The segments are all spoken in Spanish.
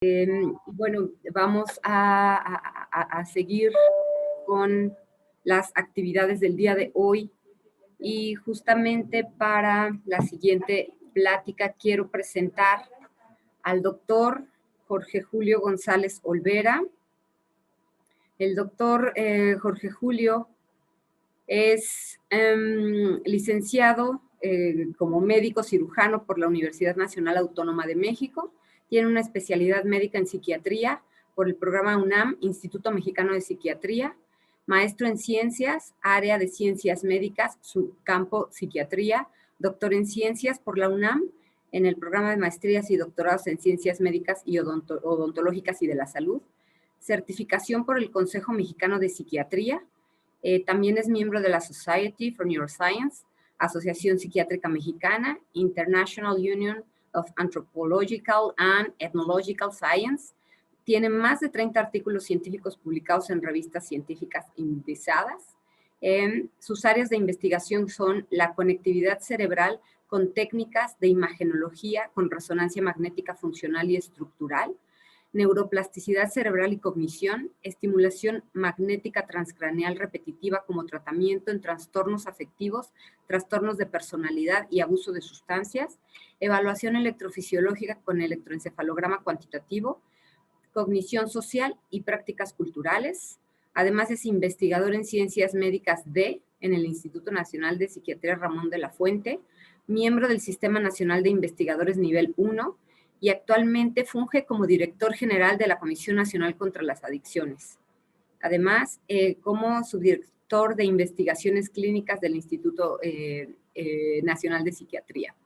Bueno, vamos a seguir con las actividades del día de hoy y justamente para la siguiente plática quiero presentar al doctor Jorge Julio González Olvera. El doctor Jorge Julio es licenciado como médico cirujano por la Universidad Nacional Autónoma de México. Tiene una especialidad médica en psiquiatría por el programa UNAM, Instituto Mexicano de Psiquiatría. Maestro en ciencias, área de ciencias médicas, subcampo psiquiatría. Doctor en ciencias por la UNAM en el programa de maestrías y doctorados en ciencias médicas y odontológicas y de la salud. Certificación por el Consejo Mexicano de Psiquiatría. También es miembro de la Society for Neuroscience, Asociación Psiquiátrica Mexicana, International Union of Anthropological and Ethnological Science. Tiene más de 30 artículos científicos publicados en revistas científicas indexadas. Sus áreas de investigación son la conectividad cerebral con técnicas de imagenología con resonancia magnética funcional y estructural, neuroplasticidad cerebral y cognición, estimulación magnética transcraneal repetitiva como tratamiento en trastornos afectivos, trastornos de personalidad y abuso de sustancias, evaluación electrofisiológica con electroencefalograma cuantitativo, cognición social y prácticas culturales. Además es investigador en ciencias médicas en el Instituto Nacional de Psiquiatría Ramón de la Fuente, miembro del Sistema Nacional de Investigadores Nivel 1, y actualmente funge como director general de la Comisión Nacional contra las Adicciones. Además, como subdirector de investigaciones clínicas del Instituto Nacional de Psiquiatría.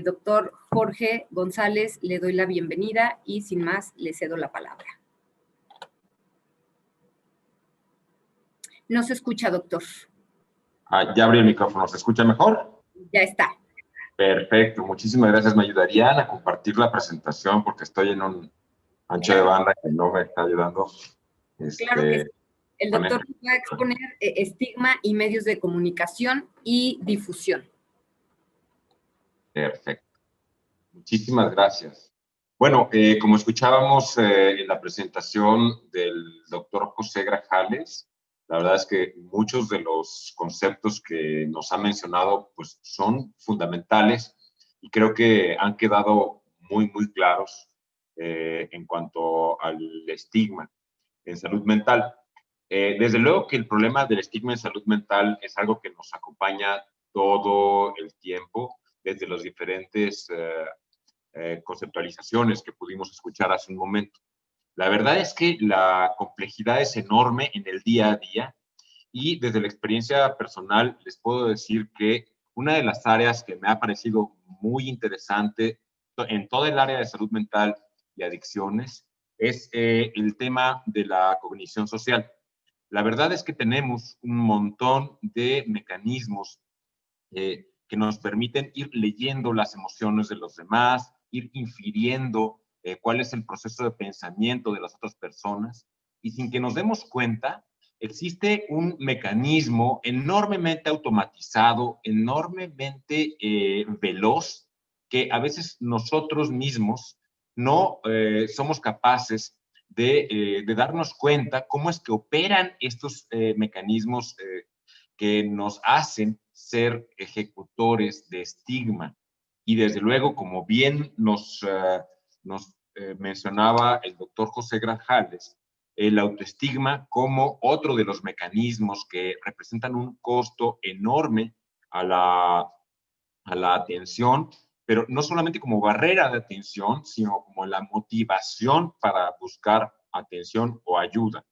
Doctor Jorge González, le doy la bienvenida y sin más le cedo la palabra. No se escucha, doctor. Ya abrí el micrófono, ¿se escucha mejor? Ya está. Perfecto, muchísimas gracias. ¿Me ayudarían a compartir la presentación? Porque estoy en un ancho de banda que no me está ayudando. Claro que sí. El doctor va a exponer estigma y medios de comunicación y difusión. Perfecto. Muchísimas gracias. Bueno, como escuchábamos en la presentación del doctor José Grajales, la verdad es que muchos de los conceptos que nos ha mencionado pues, son fundamentales y creo que han quedado muy, muy claros en cuanto al estigma en salud mental. Desde luego que el problema del estigma en salud mental es algo que nos acompaña todo el tiempo, desde los diferentes conceptualizaciones que pudimos escuchar hace un momento. La verdad es que la complejidad es enorme en el día a día y desde la experiencia personal les puedo decir que una de las áreas que me ha parecido muy interesante en toda el área de salud mental y adicciones es el tema de la cognición social. La verdad es que tenemos un montón de mecanismos que nos permiten ir leyendo las emociones de los demás, ir infiriendo cuál es el proceso de pensamiento de las otras personas, y sin que nos demos cuenta, existe un mecanismo enormemente automatizado, enormemente veloz, que a veces nosotros mismos no somos capaces de darnos cuenta cómo es que operan estos mecanismos que nos hacen ser ejecutores de estigma. Y desde luego, como bien nos mencionaba el doctor José Grajales, el autoestigma como otro de los mecanismos que representan un costo enorme a la atención, pero no solamente como barrera de atención, sino como la motivación para buscar atención o ayuda.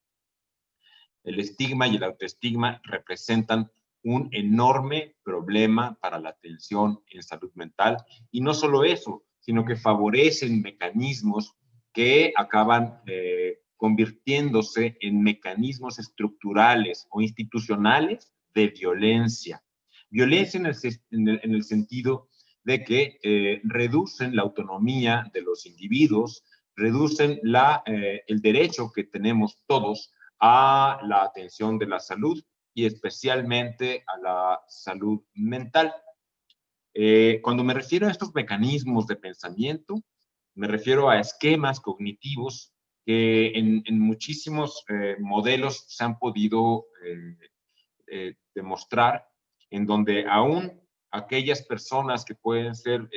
El estigma y el autoestigma representan un enorme problema para la atención en salud mental. Y no solo eso, sino que favorecen mecanismos que acaban convirtiéndose en mecanismos estructurales o institucionales de violencia. Violencia en el sentido de que reducen la autonomía de los individuos, reducen el derecho que tenemos todos a la atención de la salud y especialmente a la salud mental. Cuando me refiero a estos mecanismos de pensamiento, Me refiero a esquemas cognitivos que en muchísimos modelos se han podido demostrar, en donde aún aquellas personas que pueden ser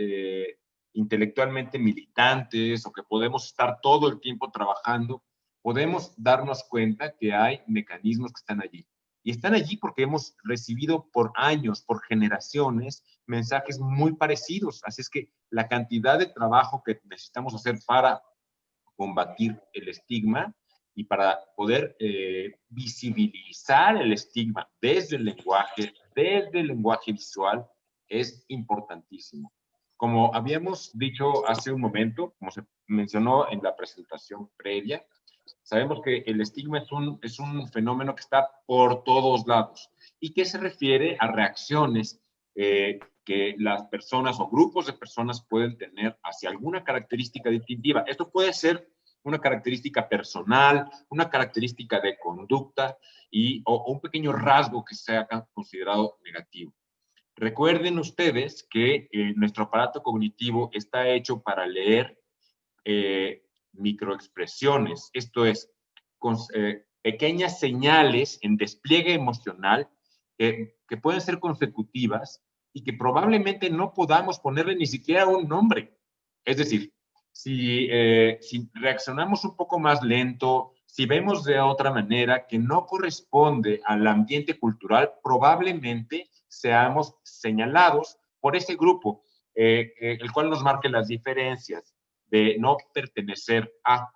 intelectualmente militantes o que podemos estar todo el tiempo trabajando, podemos darnos cuenta que hay mecanismos que están allí. Y están allí porque hemos recibido por años, por generaciones, mensajes muy parecidos. Así es que la cantidad de trabajo que necesitamos hacer para combatir el estigma y para poder visibilizar el estigma desde el lenguaje visual, es importantísimo. Como habíamos dicho hace un momento, como se mencionó en la presentación previa, sabemos que el estigma es un fenómeno que está por todos lados y que se refiere a reacciones que las personas o grupos de personas pueden tener hacia alguna característica distintiva. Esto puede ser una característica personal, una característica de conducta o un pequeño rasgo que sea considerado negativo. Recuerden ustedes que nuestro aparato cognitivo está hecho para leer microexpresiones, esto es, pequeñas señales en despliegue emocional que pueden ser consecutivas y que probablemente no podamos ponerle ni siquiera un nombre. Es decir, si reaccionamos un poco más lento, si vemos de otra manera que no corresponde al ambiente cultural, probablemente seamos señalados por ese grupo, el cual nos marque las diferencias de no pertenecer a.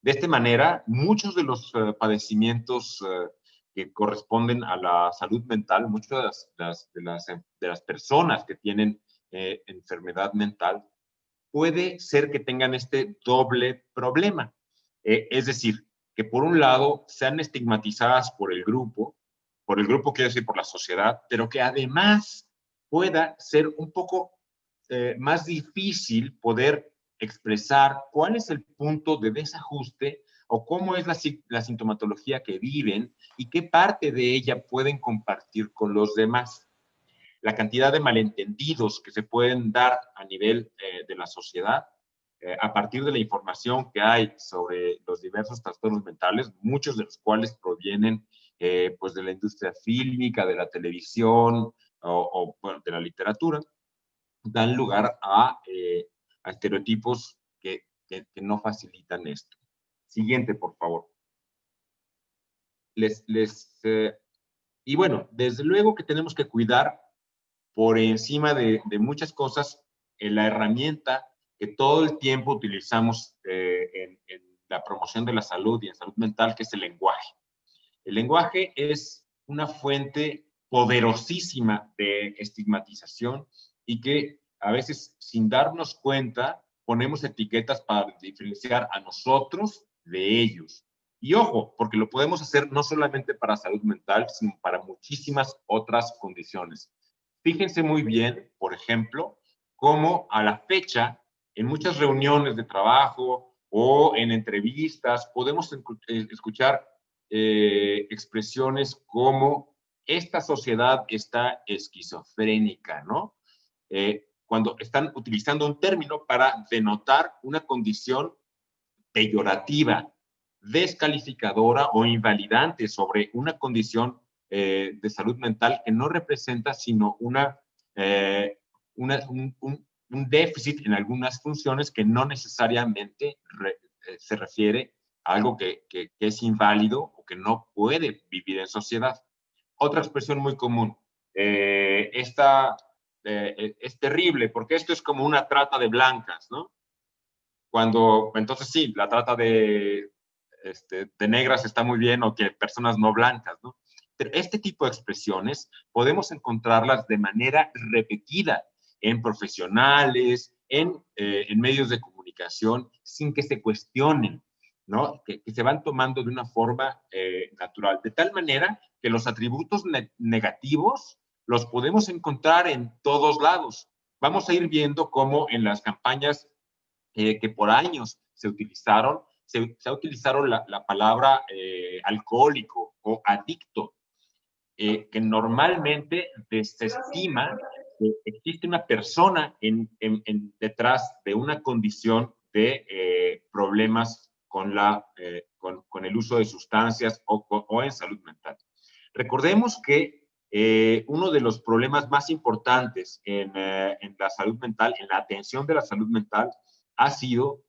De esta manera, muchos de los padecimientos que corresponden a la salud mental, muchas de las personas que tienen enfermedad mental, puede ser que tengan este doble problema. Es decir, que por un lado sean estigmatizadas por el grupo quiere decir por la sociedad, pero que además pueda ser un poco más difícil poder expresar cuál es el punto de desajuste o cómo es la sintomatología que viven y qué parte de ella pueden compartir con los demás. La cantidad de malentendidos que se pueden dar a nivel de la sociedad a partir de la información que hay sobre los diversos trastornos mentales, muchos de los cuales provienen pues de la industria fílmica, de la televisión o bueno, de la literatura, dan lugar a estereotipos que no facilitan esto. Siguiente, por favor. Y bueno, desde luego que tenemos que cuidar por encima de muchas cosas la herramienta que todo el tiempo utilizamos en la promoción de la salud y en salud mental, que es el lenguaje. El lenguaje es una fuente poderosísima de estigmatización y que a veces, sin darnos cuenta, ponemos etiquetas para diferenciar a nosotros de ellos. Y ojo, porque lo podemos hacer no solamente para salud mental, sino para muchísimas otras condiciones. Fíjense muy bien, por ejemplo, cómo a la fecha, en muchas reuniones de trabajo o en entrevistas, podemos escuchar expresiones como esta sociedad está esquizofrénica, ¿no? Cuando están utilizando un término para denotar una condición peyorativa, descalificadora o invalidante sobre una condición de salud mental que no representa sino un déficit en algunas funciones que no necesariamente se refiere a algo que es inválido o que no puede vivir en sociedad. Otra expresión muy común, esta es terrible porque esto es como una trata de blancas, ¿no? Cuando, entonces sí, la trata de negras está muy bien o que personas no blancas, ¿no? Pero este tipo de expresiones podemos encontrarlas de manera repetida en profesionales, en medios de comunicación, sin que se cuestionen, ¿no? Que se van tomando de una forma natural, de tal manera que los atributos negativos los podemos encontrar en todos lados. Vamos a ir viendo cómo en las campañas que por años se ha utilizado la palabra alcohólico o adicto, que normalmente desestima que existe una persona detrás de una condición de problemas con el uso de sustancias o en salud mental. Recordemos que uno de los problemas más importantes en la salud mental, en la atención de la salud mental, ha sido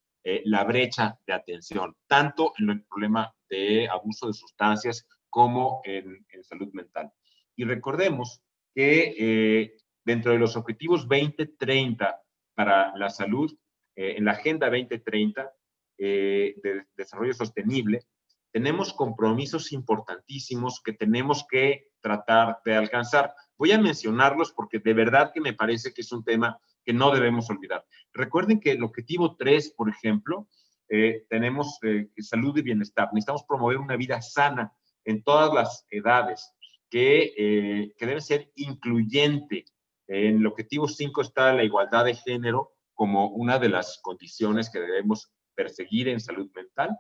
la brecha de atención, tanto en el problema de abuso de sustancias como en salud mental. Y recordemos que dentro de los objetivos 2030 para la salud, en la Agenda 2030 de Desarrollo Sostenible, tenemos compromisos importantísimos que tenemos que tratar de alcanzar. Voy a mencionarlos porque de verdad que me parece que es un tema que no debemos olvidar. Recuerden que el objetivo 3, por ejemplo, tenemos salud y bienestar. Necesitamos promover una vida sana en todas las edades, que debe ser incluyente. En el objetivo 5 está la igualdad de género como una de las condiciones que debemos perseguir en salud mental.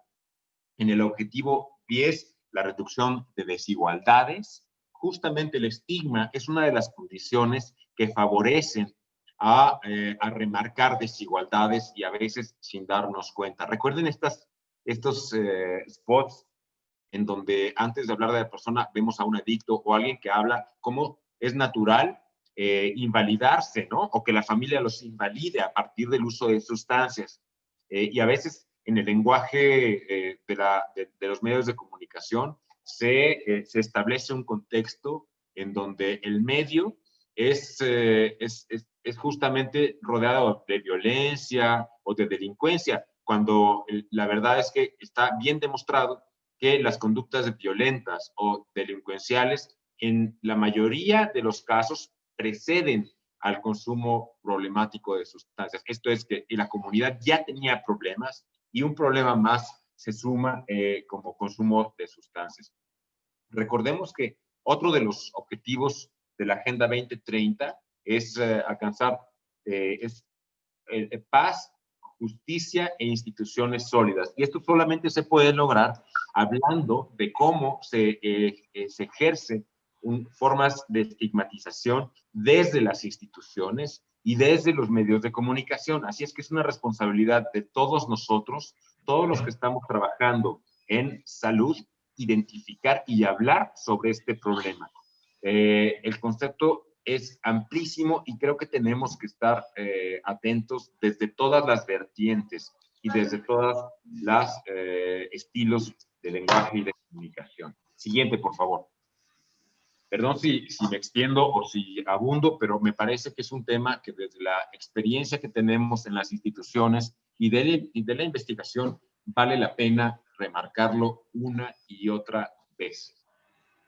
En el objetivo 10, la reducción de desigualdades. Justamente el estigma es una de las condiciones que favorecen a remarcar desigualdades y a veces sin darnos cuenta. Recuerden estos spots en donde antes de hablar de la persona vemos a un adicto o alguien que habla cómo es natural invalidarse, ¿no? O que la familia los invalide a partir del uso de sustancias. Y a veces en el lenguaje de los medios de comunicación se establece un contexto en donde el medio es justamente rodeado de violencia o de delincuencia, cuando la verdad es que está bien demostrado que las conductas violentas o delincuenciales en la mayoría de los casos preceden al consumo problemático de sustancias. Esto es que la comunidad ya tenía problemas y un problema más se suma como consumo de sustancias. Recordemos que otro de los objetivos de la Agenda 2030 es alcanzar paz, justicia e instituciones sólidas. Y esto solamente se puede lograr hablando de cómo se ejerce formas de estigmatización desde las instituciones y desde los medios de comunicación. Así es que es una responsabilidad de todos nosotros, todos los que estamos trabajando en salud, identificar y hablar sobre este problema. El concepto es amplísimo y creo que tenemos que estar atentos desde todas las vertientes y desde todos los estilos de lenguaje y de comunicación. Siguiente, por favor. Perdón si me extiendo o si abundo, pero me parece que es un tema que desde la experiencia que tenemos en las instituciones y de la investigación vale la pena remarcarlo una y otra vez.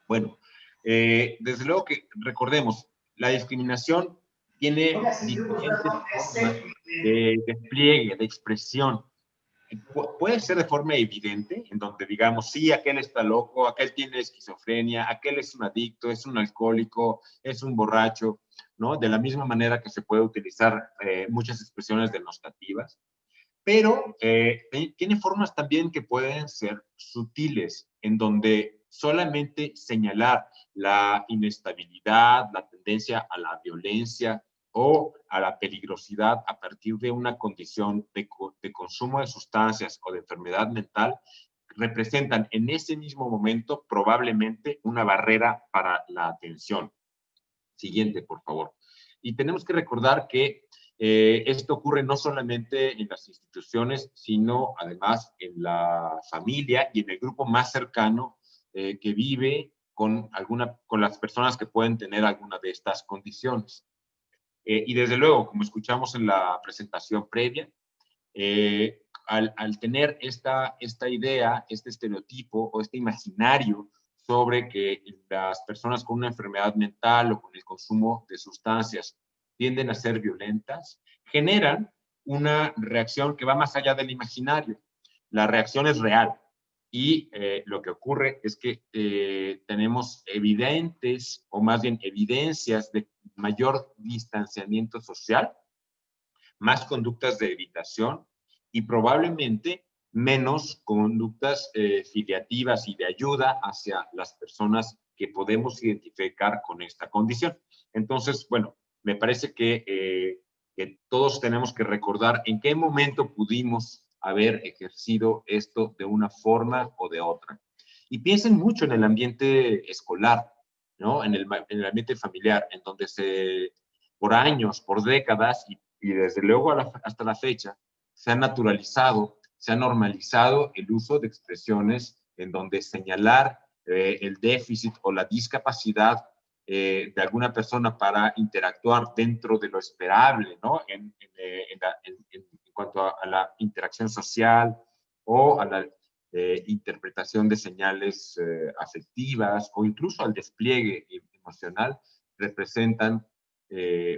Bueno, desde luego que recordemos, la discriminación tiene diferentes formas de despliegue, de expresión. Puede ser de forma evidente, en donde digamos, sí, aquel está loco, aquel tiene esquizofrenia, aquel es un adicto, es un alcohólico, es un borracho, ¿no? De la misma manera que se puede utilizar muchas expresiones denostativas, pero tiene formas también que pueden ser sutiles, en donde solamente señalar la inestabilidad, la tendencia a la violencia o a la peligrosidad a partir de una condición de consumo de sustancias o de enfermedad mental, representan en ese mismo momento probablemente una barrera para la atención. Siguiente, por favor. Y tenemos que recordar que esto ocurre no solamente en las instituciones, sino además en la familia y en el grupo más cercano que vive con las personas que pueden tener alguna de estas condiciones. Y desde luego, como escuchamos en la presentación previa, al tener esta idea, este estereotipo o este imaginario sobre que las personas con una enfermedad mental o con el consumo de sustancias tienden a ser violentas, generan una reacción que va más allá del imaginario. La reacción es real y lo que ocurre es que tenemos evidentes, o más bien evidencias de mayor distanciamiento social, más conductas de evitación y probablemente menos conductas filiativas y de ayuda hacia las personas que podemos identificar con esta condición. Entonces, bueno, me parece que todos tenemos que recordar en qué momento pudimos haber ejercido esto de una forma o de otra. Y piensen mucho en el ambiente escolar, ¿no? En el ambiente familiar, en donde por años, por décadas, y desde luego hasta la fecha, se ha naturalizado, se ha normalizado el uso de expresiones en donde señalar el déficit o la discapacidad de alguna persona para interactuar dentro de lo esperable, ¿no? En cuanto a la interacción social o a la interpretación de señales afectivas o incluso al despliegue emocional, representan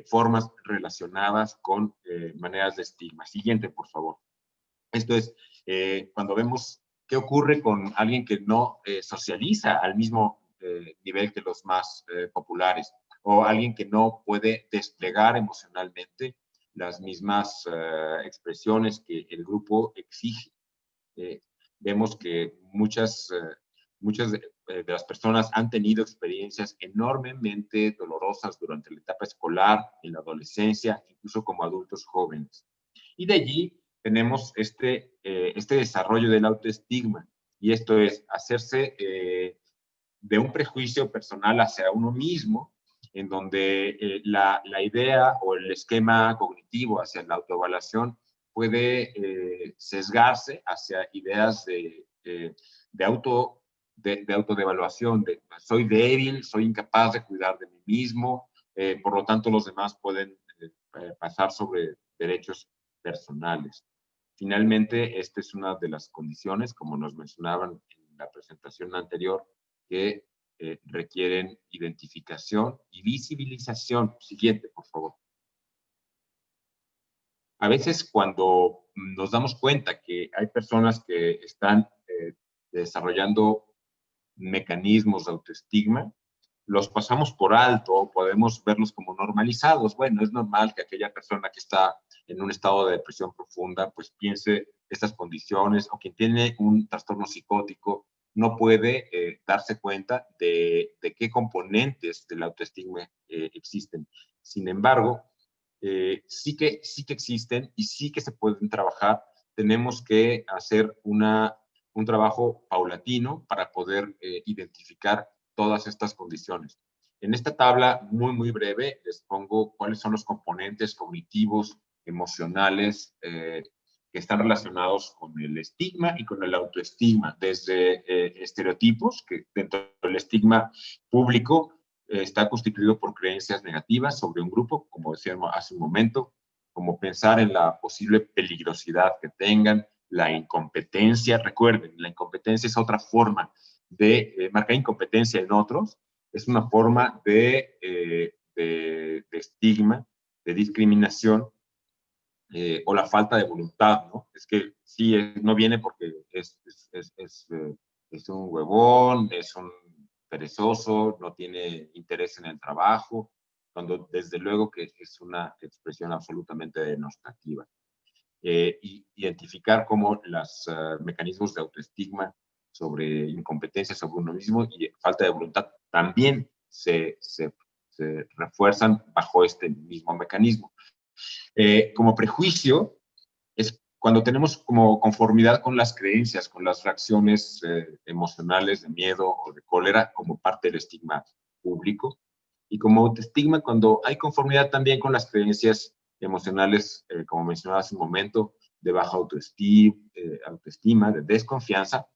formas relacionadas con maneras de estigma. Siguiente, por favor. Esto es cuando vemos qué ocurre con alguien que no socializa al mismo nivel que los más populares, o alguien que no puede desplegar emocionalmente las mismas expresiones que el grupo exige. Vemos que muchas de las personas han tenido experiencias enormemente dolorosas durante la etapa escolar, en la adolescencia, incluso como adultos jóvenes. Y de allí tenemos este desarrollo del autoestigma, y esto es hacerse de un prejuicio personal hacia uno mismo, en donde la idea o el esquema cognitivo hacia la autoevaluación puede sesgarse hacia ideas de autodevaluación, de soy débil, soy incapaz de cuidar de mí mismo, por lo tanto los demás pueden pasar sobre derechos personales. Finalmente, esta es una de las condiciones, como nos mencionaban en la presentación anterior, que requieren identificación y visibilización. Siguiente, por favor. A veces cuando nos damos cuenta que hay personas que están desarrollando mecanismos de autoestigma, los pasamos por alto, podemos verlos como normalizados. Bueno, es normal que aquella persona que está en un estado de depresión profunda, pues piense estas condiciones, o quien tiene un trastorno psicótico no puede darse cuenta de qué componentes del autoestigma existen. Sin embargo, sí que existen y sí que se pueden trabajar. Tenemos que hacer un trabajo paulatino para poder identificar todas estas condiciones. En esta tabla muy breve les pongo cuáles son los componentes cognitivos, emocionales, que están relacionados con el estigma y con el autoestigma, desde estereotipos, que dentro del estigma público está constituido por creencias negativas sobre un grupo, como decíamos hace un momento, como pensar en la posible peligrosidad que tengan, la incompetencia. Recuerden, la incompetencia es otra forma de marcar incompetencia en otros, es una forma de estigma, de discriminación, o la falta de voluntad, ¿no? Es que sí, no viene porque es un huevón, es un perezoso, no tiene interés en el trabajo, cuando desde luego que es una expresión absolutamente denostativa. Identificar cómo los mecanismos de autoestigma sobre incompetencia sobre uno mismo y falta de voluntad también se refuerzan bajo este mismo mecanismo. Como prejuicio es cuando tenemos como conformidad con las creencias, con las reacciones emocionales de miedo o de cólera como parte del estigma público. Y como autoestigma, cuando hay conformidad también con las creencias emocionales, como mencionaba hace un momento, de baja autoestima, de desconfianza,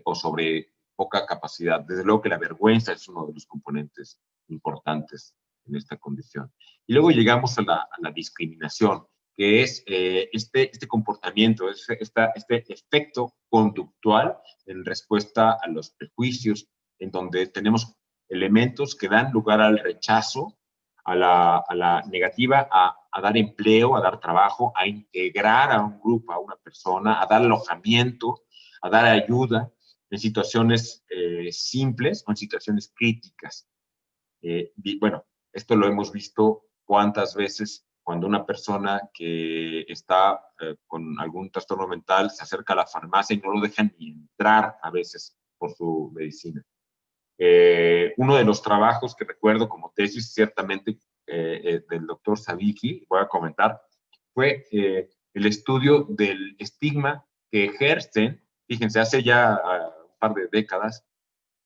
o sobre poca capacidad. Desde luego que la vergüenza es uno de los componentes importantes en esta condición. Y luego llegamos a la discriminación, que es este comportamiento, este efecto conductual en respuesta a los prejuicios, en donde tenemos elementos que dan lugar al rechazo, a la negativa, a dar empleo, a dar trabajo, a integrar a un grupo, a una persona, a dar alojamiento, a dar ayuda en situaciones simples o en situaciones críticas. Bueno, esto lo hemos visto cuántas veces cuando una persona que está con algún trastorno mental se acerca a la farmacia y no lo dejan ni entrar a veces por su medicina. Uno de los trabajos que recuerdo como tesis ciertamente del doctor Sabiki, voy a comentar, fue el estudio del estigma que ejercen, fíjense, hace ya un par de décadas,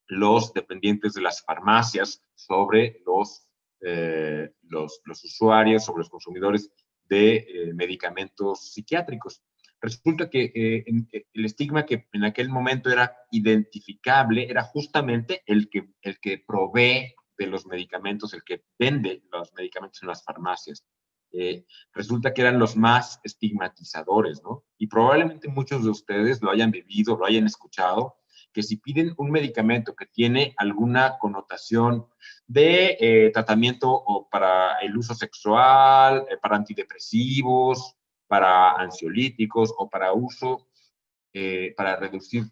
los dependientes de las farmacias sobre los usuarios, sobre los consumidores de medicamentos psiquiátricos. Resulta que el estigma que en aquel momento era identificable era justamente el que provee de los medicamentos, el que vende los medicamentos en las farmacias. Resulta que eran los más estigmatizadores, ¿no? Y probablemente muchos de ustedes lo hayan vivido, lo hayan escuchado, que si piden un medicamento que tiene alguna connotación de tratamiento o para el uso sexual, para antidepresivos, para ansiolíticos o para uso, para reducir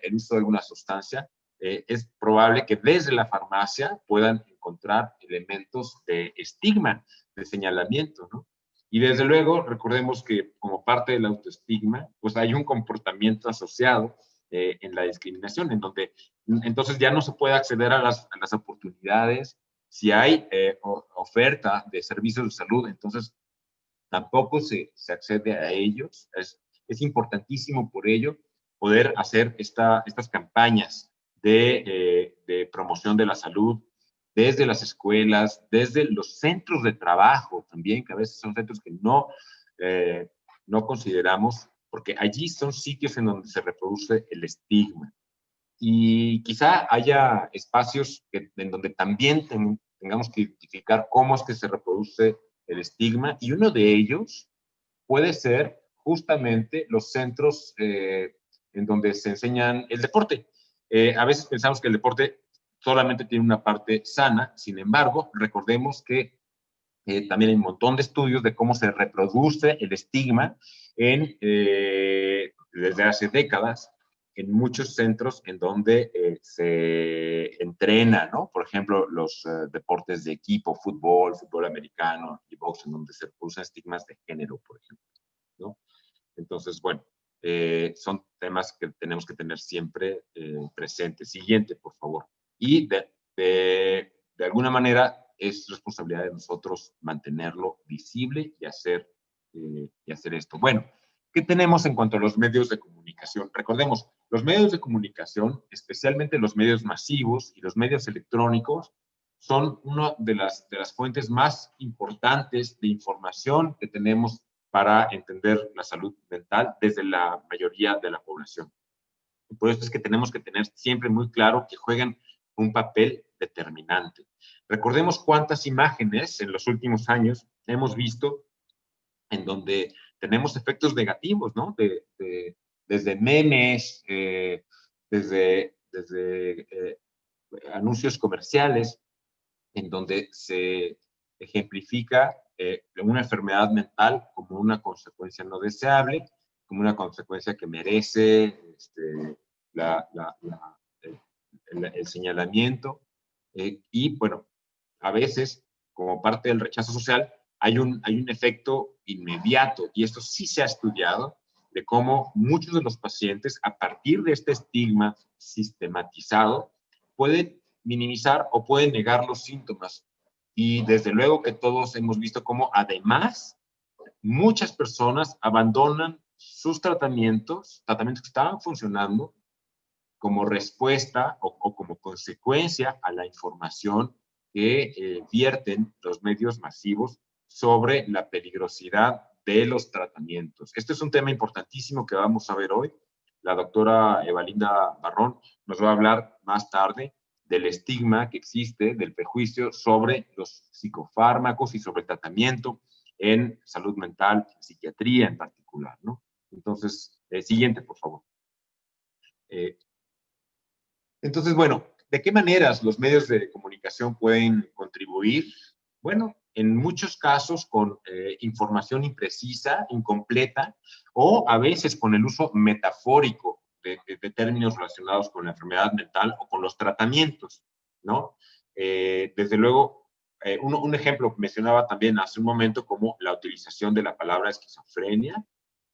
el uso de alguna sustancia, es probable que desde la farmacia puedan encontrar elementos de estigma, de señalamiento, ¿no? Y desde luego, recordemos que como parte del autoestigma, pues hay un comportamiento asociado en la discriminación, en donde entonces ya no se puede acceder a las oportunidades. Si hay oferta de servicios de salud, entonces tampoco se accede a ellos. Es importantísimo por ello poder hacer estas campañas de promoción de la salud desde las escuelas, desde los centros de trabajo también, que a veces son centros que no consideramos, porque allí son sitios en donde se reproduce el estigma. Y quizá haya espacios en donde también tengamos que identificar cómo es que se reproduce el estigma, y uno de ellos puede ser justamente los centros en donde se enseñan el deporte. A veces pensamos que el deporte solamente tiene una parte sana, sin embargo, recordemos que también hay un montón de estudios de cómo se reproduce el estigma desde hace décadas en muchos centros en donde se entrena, ¿no? Por ejemplo, los deportes de equipo, fútbol americano y box, en donde se reproducen estigmas de género, por ejemplo, ¿no? Entonces, bueno, son temas que tenemos que tener siempre presentes. Siguiente, por favor. Y de alguna manera es responsabilidad de nosotros mantenerlo visible y hacer esto. Bueno, ¿qué tenemos en cuanto a los medios de comunicación? Recordemos, los medios de comunicación, especialmente los medios masivos y los medios electrónicos, son una de las fuentes más importantes de información que tenemos para entender la salud mental desde la mayoría de la población. Y por eso es que tenemos que tener siempre muy claro que juegan un papel determinante. Recordemos cuántas imágenes en los últimos años hemos visto en donde tenemos efectos negativos, ¿no? Desde memes, desde anuncios comerciales, en donde se ejemplifica una enfermedad mental como una consecuencia no deseable, como una consecuencia que merece el señalamiento. Y bueno, a veces, como parte del rechazo social, hay un efecto inmediato, y esto sí se ha estudiado, de cómo muchos de los pacientes, a partir de este estigma sistematizado, pueden minimizar o pueden negar los síntomas. Y desde luego que todos hemos visto cómo además muchas personas abandonan sus tratamientos que estaban funcionando como respuesta o como consecuencia a la información que vierten los medios masivos sobre la peligrosidad de los tratamientos. Este es un tema importantísimo que vamos a ver hoy. La doctora Evalinda Barrón nos va a hablar más tarde del estigma que existe, del prejuicio sobre los psicofármacos y sobre el tratamiento en salud mental, en psiquiatría en particular, ¿no? Entonces, siguiente, por favor. Entonces, bueno, ¿de qué maneras los medios de comunicación pueden contribuir? Bueno, en muchos casos con información imprecisa, incompleta, o a veces con el uso metafórico de términos relacionados con la enfermedad mental o con los tratamientos, ¿no? Desde luego, un ejemplo que mencionaba también hace un momento como la utilización de la palabra esquizofrenia,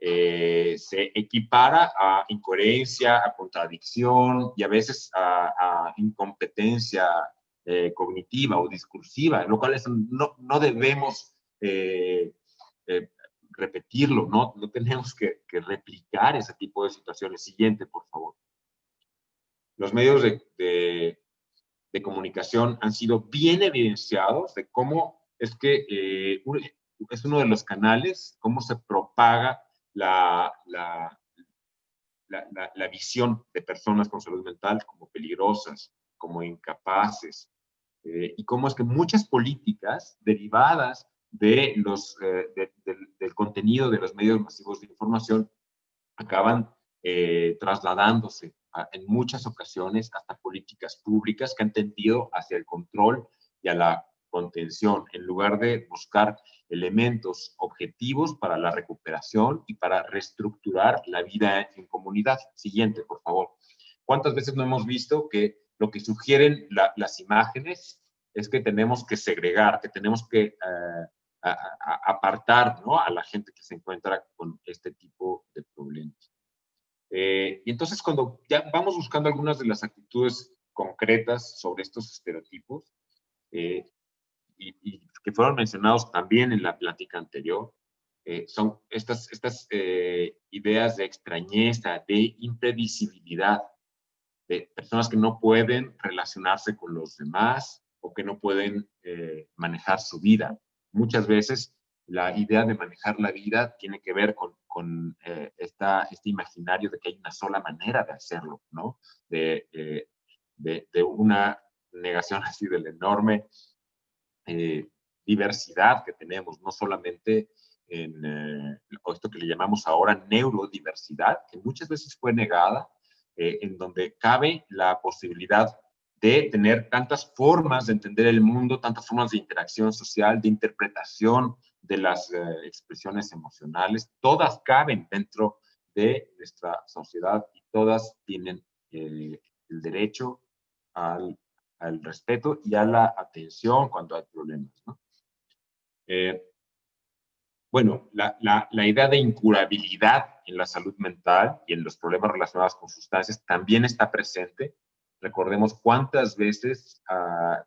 se equipara a incoherencia, a contradicción y a veces a incompetencia cognitiva o discursiva, lo cual no debemos repetirlo, no tenemos que replicar ese tipo de situaciones. Siguiente, por favor. Los medios de comunicación han sido bien evidenciados de cómo es que es uno de los canales, cómo se propaga la visión de personas con salud mental como peligrosas, como incapaces, y cómo es que muchas políticas derivadas de del contenido de los medios masivos de información acaban trasladándose en muchas ocasiones hasta políticas públicas que han tendido hacia el control y a la contención, en lugar de buscar elementos objetivos para la recuperación y para reestructurar la vida en comunidad. Siguiente, por favor. ¿Cuántas veces no hemos visto que lo que sugieren las imágenes es que tenemos que segregar, que tenemos que apartar, ¿no?, a la gente que se encuentra con este tipo de problemas? Y entonces, cuando ya vamos buscando algunas de las actitudes concretas sobre estos estereotipos, y que fueron mencionados también en la plática anterior, son estas ideas de extrañeza, de imprevisibilidad, de personas que no pueden relacionarse con los demás o que no pueden manejar su vida. Muchas veces la idea de manejar la vida tiene que ver con este imaginario de que hay una sola manera de hacerlo, ¿no? De una negación así de la enorme diversidad que tenemos, no solamente en esto que le llamamos ahora neurodiversidad, que muchas veces fue negada, en donde cabe la posibilidad de tener tantas formas de entender el mundo, tantas formas de interacción social, de interpretación de las expresiones emocionales, todas caben dentro de nuestra sociedad y todas tienen el derecho al respeto y a la atención cuando hay problemas, ¿no? Bueno, la idea de incurabilidad en la salud mental y en los problemas relacionados con sustancias también está presente. Recordemos cuántas veces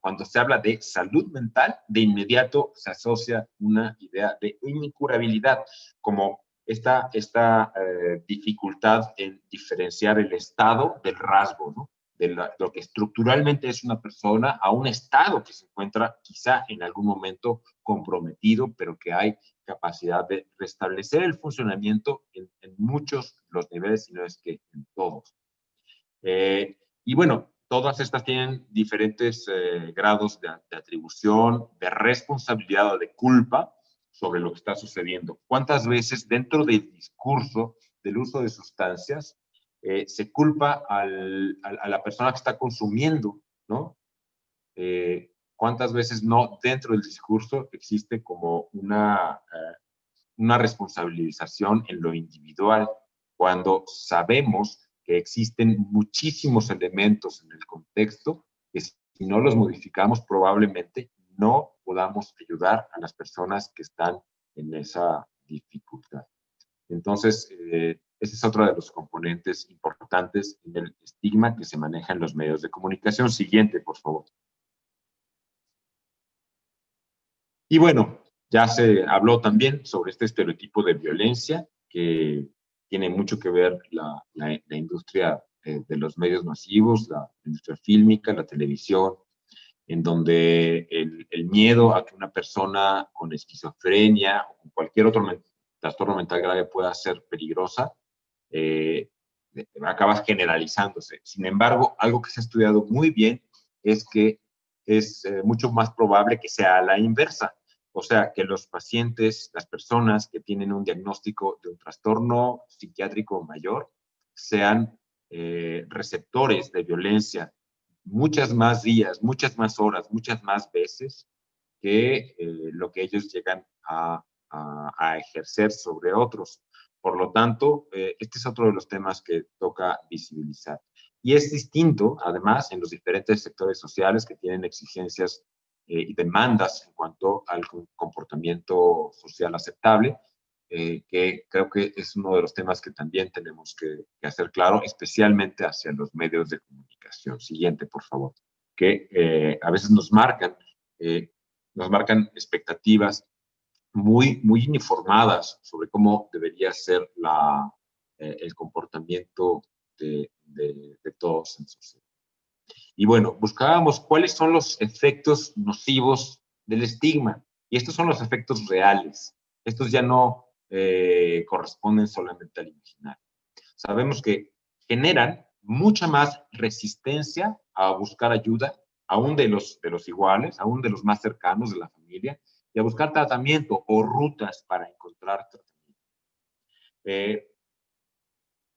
cuando se habla de salud mental, de inmediato se asocia una idea de incurabilidad, como esta dificultad en diferenciar el estado del rasgo, ¿no? De lo que estructuralmente es una persona a un estado que se encuentra quizá en algún momento comprometido, pero que hay capacidad de restablecer el funcionamiento en muchos de los niveles, si no es que en todos. Y bueno, todas estas tienen diferentes grados de atribución, de responsabilidad o de culpa sobre lo que está sucediendo. ¿Cuántas veces dentro del discurso del uso de sustancias se culpa a la persona que está consumiendo, ¿no? ¿Cuántas veces no dentro del discurso existe como una responsabilización en lo individual, cuando sabemos que existen muchísimos elementos en el contexto que si no los modificamos probablemente no podamos ayudar a las personas que están en esa dificultad? Entonces, ese es otro de los componentes importantes en el estigma que se maneja en los medios de comunicación. Siguiente, por favor. Y bueno, ya se habló también sobre este estereotipo de violencia que tiene mucho que ver la industria de los medios masivos, la industria fílmica, la televisión, en donde el miedo a que una persona con esquizofrenia o con cualquier otro trastorno mental grave pueda ser peligrosa, acaba generalizándose. Sin embargo, algo que se ha estudiado muy bien es que es mucho más probable que sea a la inversa. O sea, que los pacientes, las personas que tienen un diagnóstico de un trastorno psiquiátrico mayor, sean receptores de violencia muchas más días, muchas más horas, muchas más veces que lo que ellos llegan a ejercer sobre otros. Por lo tanto, este es otro de los temas que toca visibilizar. Y es distinto, además, en los diferentes sectores sociales que tienen exigencias y demandas en cuanto al comportamiento social aceptable, que creo que es uno de los temas que también tenemos que hacer claro, especialmente hacia los medios de comunicación. Siguiente, por favor. Ok. que a veces nos marcan expectativas muy uniformadas sobre cómo debería ser el comportamiento de todos en sociedad. Y bueno, buscábamos cuáles son los efectos nocivos del estigma. Y estos son los efectos reales. Estos ya no corresponden solamente al imaginario. Sabemos que generan mucha más resistencia a buscar ayuda, aún de los iguales, aún de los más cercanos de la familia, y a buscar tratamiento o rutas para encontrar tratamiento.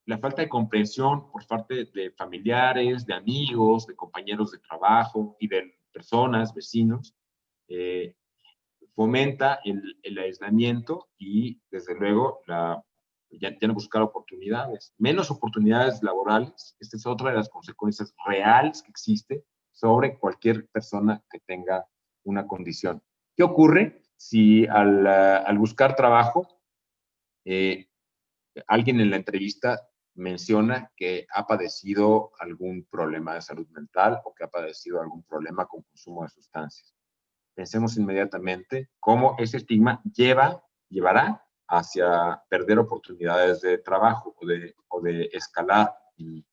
La falta de comprensión por parte de familiares, de amigos, de compañeros de trabajo y de personas, vecinos, fomenta el aislamiento y, desde luego, ya no buscar oportunidades. Menos oportunidades laborales. Esta es otra de las consecuencias reales que existe sobre cualquier persona que tenga una condición. ¿Qué ocurre si al buscar trabajo, alguien en la entrevista menciona que ha padecido algún problema de salud mental o que ha padecido algún problema con consumo de sustancias? Pensemos inmediatamente cómo ese estigma llevará hacia perder oportunidades de trabajo o de escalar en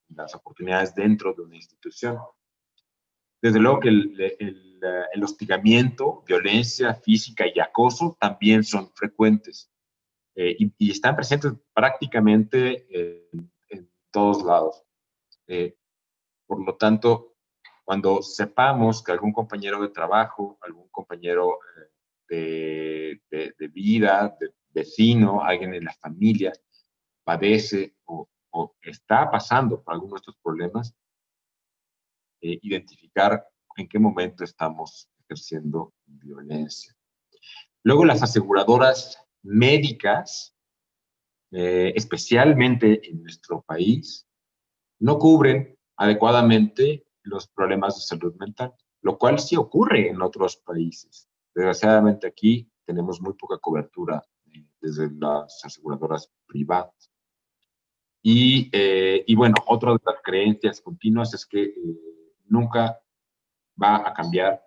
las oportunidades dentro de una institución. Desde luego que el hostigamiento, violencia física y acoso también son frecuentes. Y están presentes prácticamente en todos lados. Por lo tanto, cuando sepamos que algún compañero de trabajo, algún compañero de vida, de vecino, alguien en la familia, padece o está pasando por alguno de estos problemas, identificar en qué momento estamos ejerciendo violencia. Luego, las aseguradoras médicas, especialmente en nuestro país, no cubren adecuadamente los problemas de salud mental, lo cual sí ocurre en otros países. Desgraciadamente aquí tenemos muy poca cobertura desde las aseguradoras privadas. Y bueno, otra de las creencias continuas es que nunca va a cambiar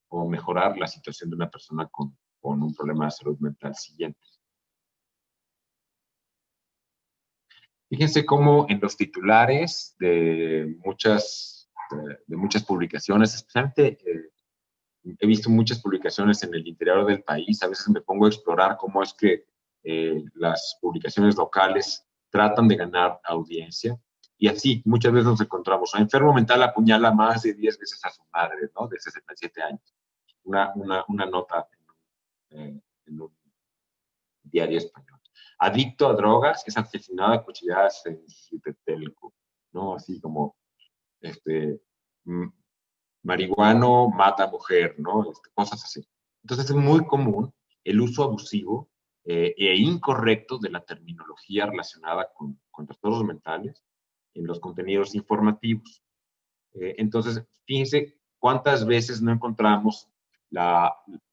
o mejorar la situación de una persona con un problema de salud mental siguiente. Fíjense cómo en los titulares de muchas publicaciones, especialmente he visto muchas publicaciones en el interior del país. A veces me pongo a explorar cómo es que las publicaciones locales tratan de ganar audiencia. Y así, muchas veces nos encontramos, un enfermo mental apuñala más de 10 veces a su madre, ¿no? De 67 años. Una nota en un diario español. Adicto a drogas es asesinado a cuchilladas en Citetelco, ¿no? Así como, marihuano mata a mujer, ¿no? Cosas así. Entonces es muy común el uso abusivo e incorrecto de la terminología relacionada con trastornos mentales en los contenidos informativos. Entonces, fíjense cuántas veces no encontramos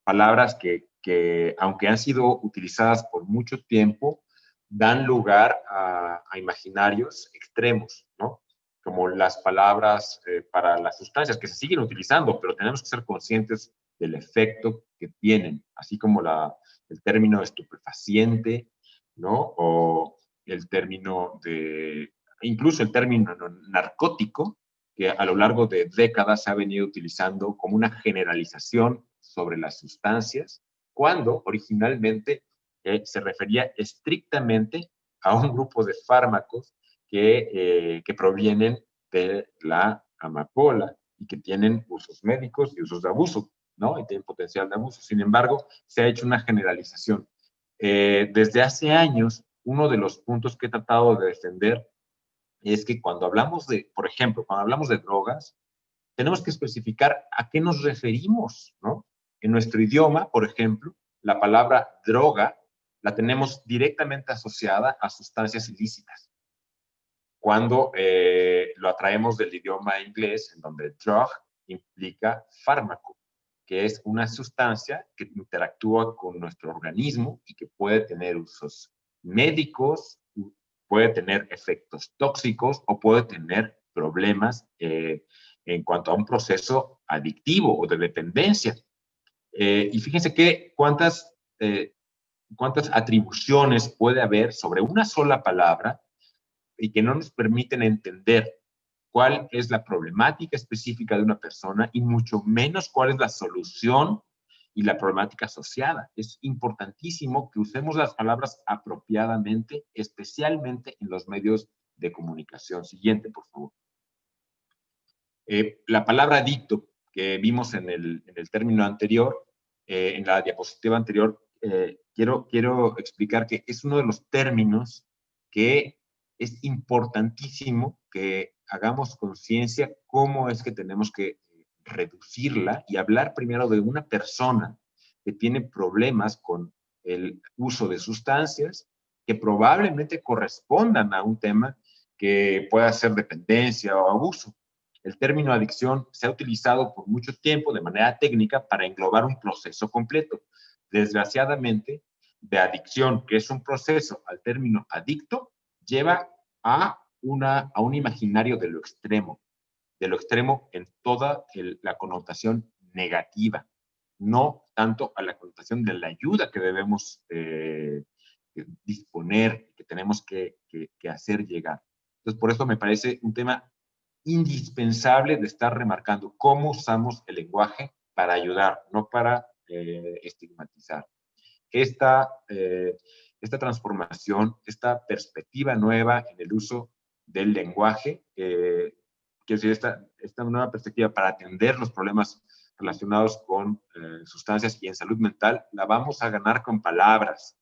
palabras que, aunque han sido utilizadas por mucho tiempo, dan lugar a imaginarios extremos, ¿no? Como las palabras para las sustancias que se siguen utilizando, pero tenemos que ser conscientes del efecto que tienen, así como el término estupefaciente, ¿no? O el término incluso el término narcótico, que a lo largo de décadas se ha venido utilizando como una generalización sobre las sustancias, cuando originalmente se refería estrictamente a un grupo de fármacos que provienen de la amapola y que tienen usos médicos y usos de abuso, ¿no? Y tienen potencial de abuso. Sin embargo, se ha hecho una generalización. Desde hace años, uno de los puntos que he tratado de defender es que cuando hablamos por ejemplo, cuando hablamos de drogas, tenemos que especificar a qué nos referimos, ¿no? En nuestro idioma, por ejemplo, la palabra droga la tenemos directamente asociada a sustancias ilícitas. Cuando lo atraemos del idioma inglés, en donde drug implica fármaco, que es una sustancia que interactúa con nuestro organismo y que puede tener usos médicos, puede tener efectos tóxicos o puede tener problemas en cuanto a un proceso adictivo o de dependencia. Y fíjense que cuántas atribuciones puede haber sobre una sola palabra y que no nos permiten entender cuál es la problemática específica de una persona y mucho menos cuál es la solución y la problemática asociada. Es importantísimo que usemos las palabras apropiadamente, especialmente en los medios de comunicación. Siguiente, por favor. La palabra adicto que vimos en el término anterior, en la diapositiva anterior, quiero explicar que es uno de los términos que es importantísimo que hagamos conciencia cómo es que tenemos que reducirla y hablar primero de una persona que tiene problemas con el uso de sustancias que probablemente correspondan a un tema que pueda ser dependencia o abuso. El término adicción se ha utilizado por mucho tiempo de manera técnica para englobar un proceso completo. Desgraciadamente, de adicción, que es un proceso, al término adicto, lleva a un imaginario de lo extremo en toda la connotación negativa, no tanto a la connotación de la ayuda que debemos disponer, que tenemos que hacer llegar. Entonces, por eso me parece un tema indispensable de estar remarcando cómo usamos el lenguaje para ayudar, no para estigmatizar. Esta transformación, esta perspectiva nueva en el uso del lenguaje, quiero decir, esta nueva perspectiva para atender los problemas relacionados con sustancias y en salud mental, la vamos a ganar con palabras.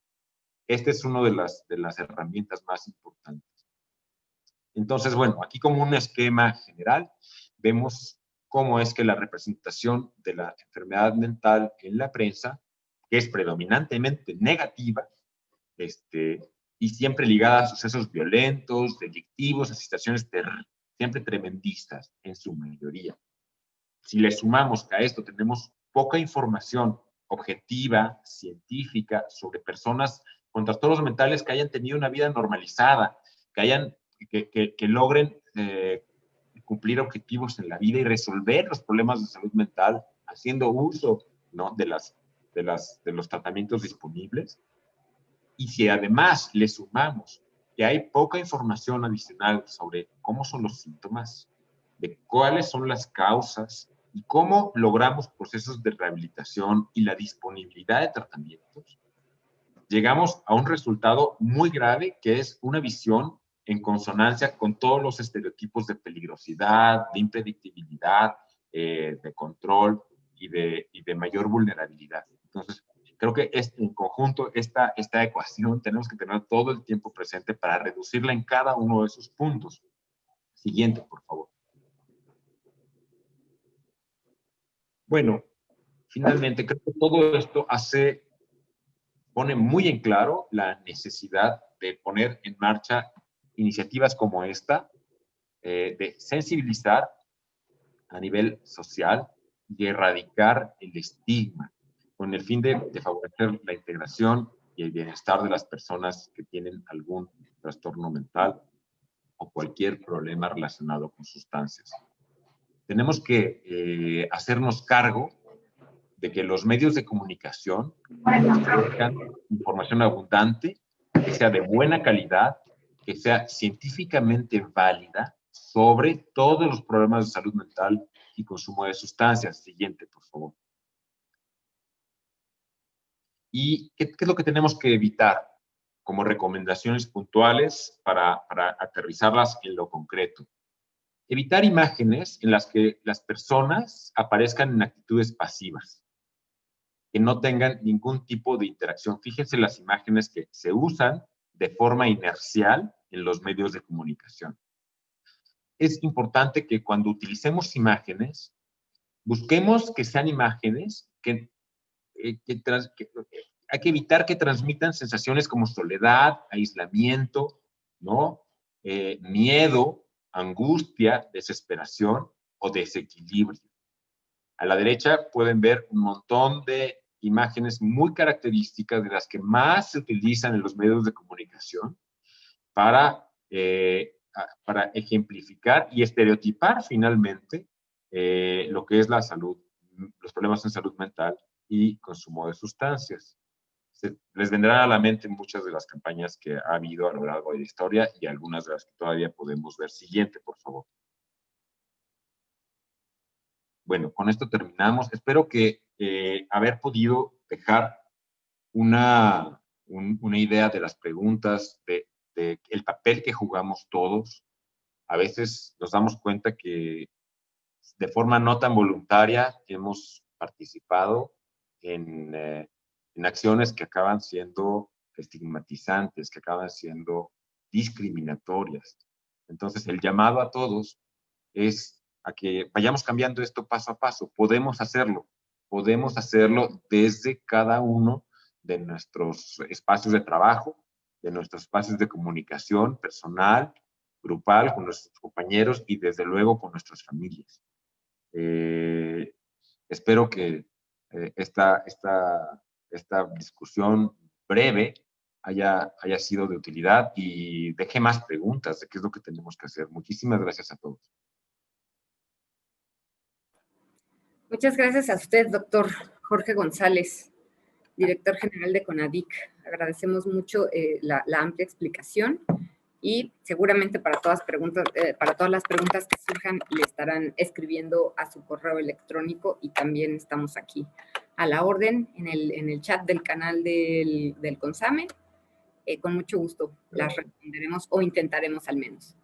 Esta es una de las herramientas más importantes. Entonces, bueno, aquí como un esquema general, vemos cómo es que la representación de la enfermedad mental en la prensa, que es predominantemente negativa, y siempre ligada a sucesos violentos, delictivos, a situaciones siempre tremendistas en su mayoría. Si le sumamos que a esto tenemos poca información objetiva, científica, sobre personas con trastornos mentales que hayan tenido una vida normalizada, que logren cumplir objetivos en la vida y resolver los problemas de salud mental haciendo uso, ¿no?, de los tratamientos disponibles. Y si además le sumamos que hay poca información adicional sobre cómo son los síntomas, de cuáles son las causas y cómo logramos procesos de rehabilitación y la disponibilidad de tratamientos, llegamos a un resultado muy grave, que es una visión en consonancia con todos los estereotipos de peligrosidad, de impredictibilidad, de control y de mayor vulnerabilidad. Entonces, creo que en conjunto esta ecuación tenemos que tener todo el tiempo presente para reducirla en cada uno de esos puntos. Siguiente, por favor. Bueno, finalmente creo que todo esto pone muy en claro la necesidad de poner en marcha iniciativas como esta, de sensibilizar a nivel social y erradicar el estigma, con el fin de favorecer la integración y el bienestar de las personas que tienen algún trastorno mental o cualquier problema relacionado con sustancias. Tenemos que hacernos cargo de que los medios de comunicación ofrezcan información abundante, que sea de buena calidad, que sea científicamente válida sobre todos los problemas de salud mental y consumo de sustancias. Siguiente, por favor. ¿Y qué es lo que tenemos que evitar como recomendaciones puntuales para aterrizarlas en lo concreto? Evitar imágenes en las que las personas aparezcan en actitudes pasivas, que no tengan ningún tipo de interacción. Fíjense las imágenes que se usan de forma inercial en los medios de comunicación. Es importante que cuando utilicemos imágenes, busquemos que sean imágenes que hay que evitar que transmitan sensaciones como soledad, aislamiento, ¿no? Miedo, angustia, desesperación o desequilibrio. A la derecha pueden ver un montón de imágenes muy características de las que más se utilizan en los medios de comunicación para ejemplificar y estereotipar finalmente lo que es la salud, los problemas en salud mental y consumo de sustancias. Les vendrán a la mente muchas de las campañas que ha habido a lo largo de la historia y algunas de las que todavía podemos ver. Siguiente, por favor. Bueno, con esto terminamos. Espero que haber podido dejar una idea de las preguntas, de el papel que jugamos todos. A veces nos damos cuenta que de forma no tan voluntaria hemos participado en acciones que acaban siendo estigmatizantes, que acaban siendo discriminatorias. Entonces, el llamado a todos es a que vayamos cambiando esto paso a paso. Podemos hacerlo desde cada uno de nuestros espacios de trabajo, de nuestros espacios de comunicación personal, grupal, con nuestros compañeros y desde luego con nuestras familias. Espero que esta discusión breve haya sido de utilidad y deje más preguntas de qué es lo que tenemos que hacer. Muchísimas gracias a todos. Muchas gracias a usted, doctor Jorge González, director general de CONADIC. Agradecemos mucho la amplia explicación y seguramente para todas las preguntas que surjan le estarán escribiendo a su correo electrónico y también estamos aquí a la orden en el chat del canal del CONSAME. Con mucho gusto las responderemos o intentaremos al menos.